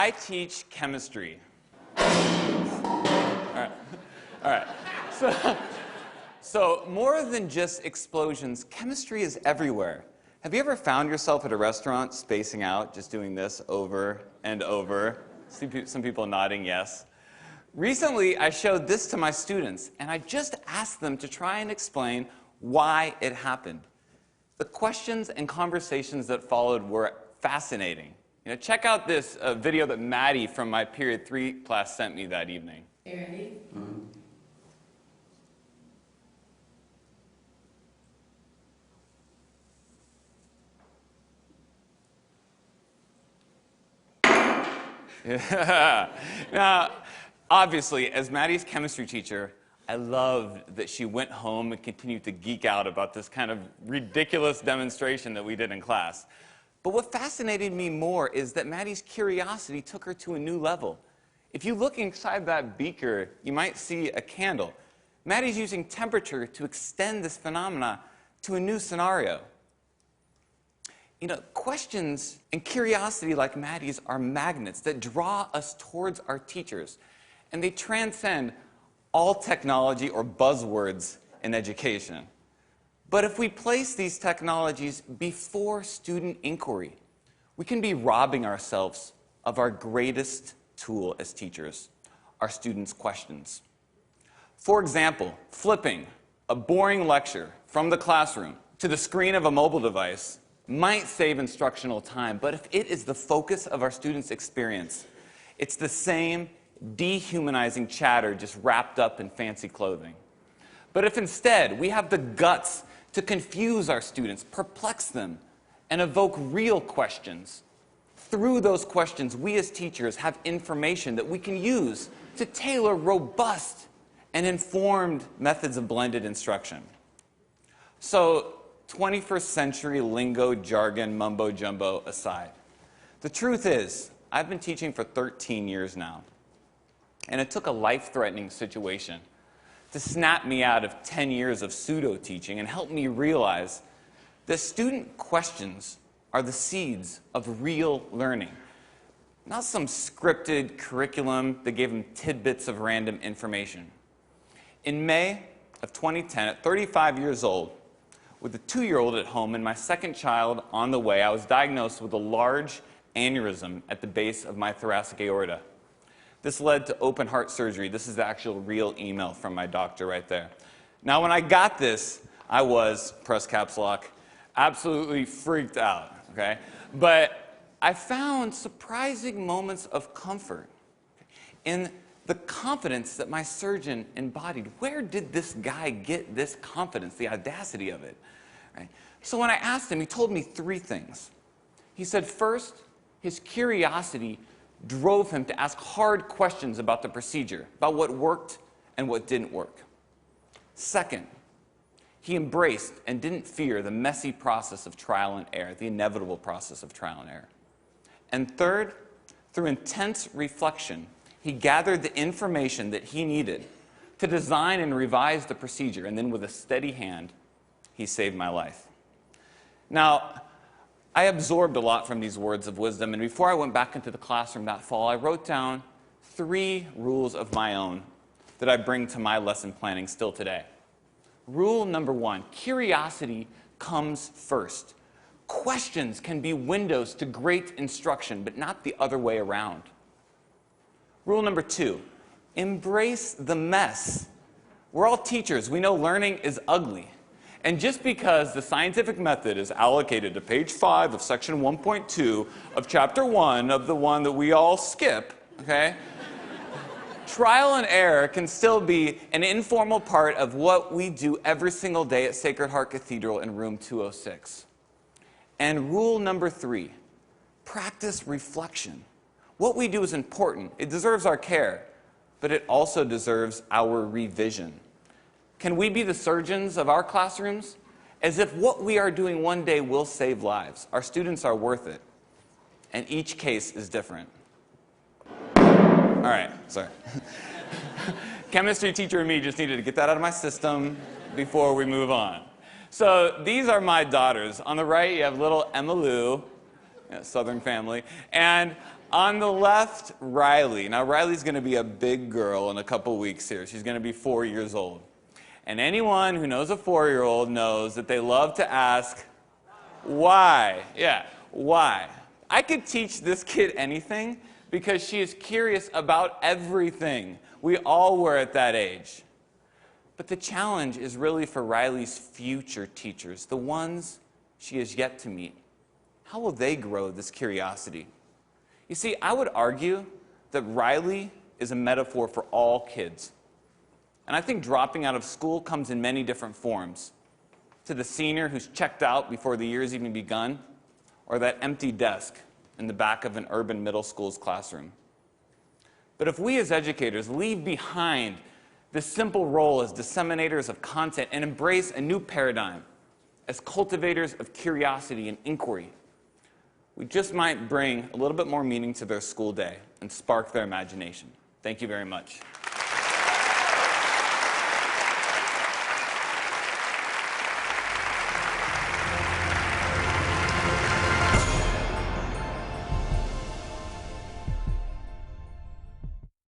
I teach chemistry. All right. So more than just explosions, chemistry is everywhere. Have you ever found yourself at a restaurant spacing out, just doing this over and over? See some people nodding yes. Recently, I showed this to my students, and I just asked them to try and explain why it happened. The questions and conversations that followed were fascinating. Check out this video that Maddie from my Period 3 class sent me that evening. Hey, Randy? Yeah. Now, obviously, as Maddie's chemistry teacher, I loved that she went home and continued to geek out about this kind of ridiculous demonstration that we did in class. But what fascinated me more is that Maddie's curiosity took her to a new level. If you look inside that beaker, you might see a candle. Maddie's using temperature to extend this phenomena to a new scenario. Questions and curiosity like Maddie's are magnets that draw us towards our teachers, and they transcend all technology or buzzwords in education. But if we place these technologies before student inquiry, we can be robbing ourselves of our greatest tool as teachers, our students' questions. For example, flipping a boring lecture from the classroom to the screen of a mobile device might save instructional time, but if it is the focus of our students' experience, it's the same dehumanizing chatter just wrapped up in fancy clothing. But if instead we have the guts to confuse our students, perplex them, and evoke real questions, through those questions, we as teachers have information that we can use to tailor robust and informed methods of blended instruction. So, 21st century lingo, jargon, mumbo-jumbo aside, the truth is, I've been teaching for 13 years now, and it took a life-threatening situation to snap me out of 10 years of pseudo-teaching and help me realize that student questions are the seeds of real learning, not some scripted curriculum that gave them tidbits of random information. In May of 2010, at 35 years old, with a 2-year-old at home and my second child on the way, I was diagnosed with a large aneurysm at the base of my thoracic aorta. This led to open heart surgery. This is the actual real email from my doctor right there. Now, when I got this, I was, press caps lock, absolutely freaked out, okay? But I found surprising moments of comfort in the confidence that my surgeon embodied. Where did this guy get this confidence, the audacity of it? Right? So when I asked him, he told me 3 things. He said, first, his curiosity drove him to ask hard questions about the procedure, about what worked and what didn't work. Second, he embraced and didn't fear the messy process of trial and error, the inevitable process of trial and error. And third, through intense reflection, he gathered the information that he needed to design and revise the procedure, and then with a steady hand, he saved my life. Now, I absorbed a lot from these words of wisdom, and before I went back into the classroom that fall, I wrote down 3 rules of my own that I bring to my lesson planning still today. Rule number 1, curiosity comes first. Questions can be windows to great instruction, but not the other way around. Rule number 2, embrace the mess. We're all teachers. We know learning is ugly. And just because the scientific method is allocated to page 5 of section 1.2 of chapter 1 of the one that we all skip, okay? Trial and error can still be an informal part of what we do every single day at Sacred Heart Cathedral in room 206. And rule number 3, practice reflection. What we do is important. It deserves our care, but it also deserves our revision. Can we be the surgeons of our classrooms? As if what we are doing one day will save lives. Our students are worth it. And each case is different. All right, sorry. Chemistry teacher and me just needed to get that out of my system before we move on. So these are my daughters. On the right, you have little Emma Lou, Southern family. And On the left, Riley. Now, Riley's going to be a big girl in a couple weeks here. She's going to be 4 years old. And anyone who knows a 4-year-old knows that they love to ask, why? Yeah, why? I could teach this kid anything because she is curious about everything. We all were at that age. But the challenge is really for Riley's future teachers, the ones she has yet to meet. How will they grow this curiosity? You see, I would argue that Riley is a metaphor for all kids. And I think dropping out of school comes in many different forms. To the senior who's checked out before the year's even begun, or that empty desk in the back of an urban middle school's classroom. But if we as educators leave behind this simple role as disseminators of content and embrace a new paradigm as cultivators of curiosity and inquiry, we just might bring a little bit more meaning to their school day and spark their imagination. Thank you very much.